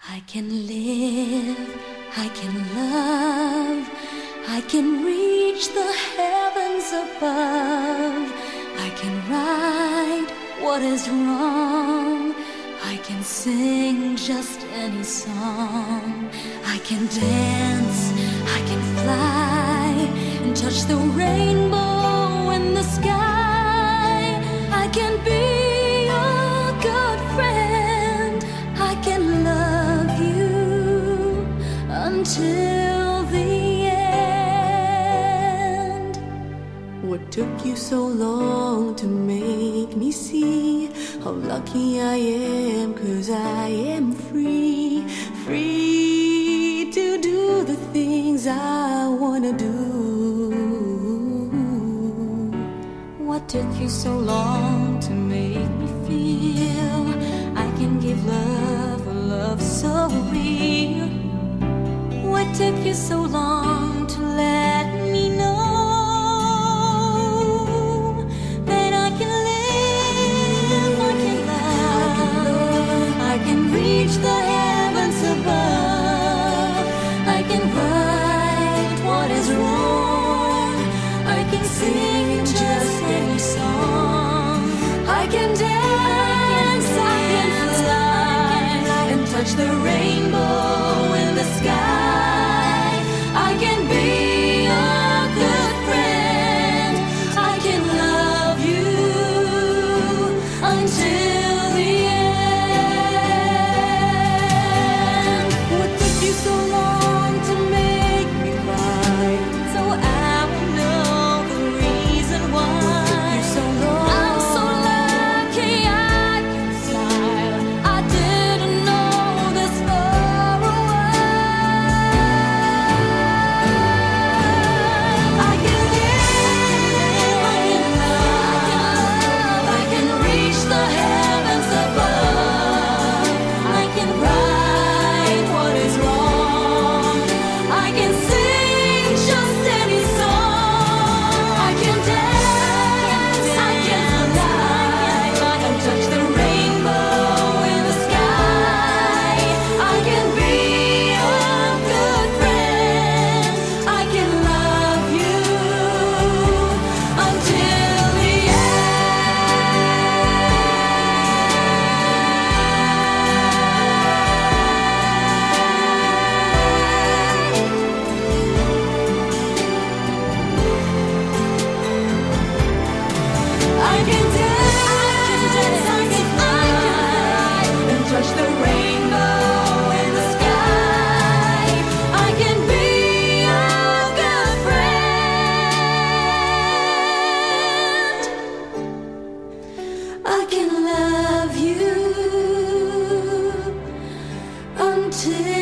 I can live, I can love, I can reach the heavens above. I can right what is wrong, I can sing just any song. I can dance, I can fly, and touch the rainbow in the sky. I can be a good friend, I can love you until the end. What took you so long to make me see how lucky I am? 'Cause I am free, free to do the things I wanna do. What took you so long to make me feel I can give love, a love so real? What took you so long to let me know that I can live, I can love, I can reach the heavens above. I can right what is wrong, I can sing just any song. I can dance, I can fly, and touch the rainbow in the sky. I can be a good friend, I can love you until the end. What took you so long to make me cry? So I will know the reason why. So I'm so lucky I can smile. I didn't know this for a while. I can live, I can love, I can reach the heavens above. I can right what is wrong, I can sing just any song. I can dance, I can fly, and touch the rainbow in the sky. I can be a good friend, I can love you until the I can dance, I can fly, and touch the rainbow in the sky. I can be a good friend, I can love you until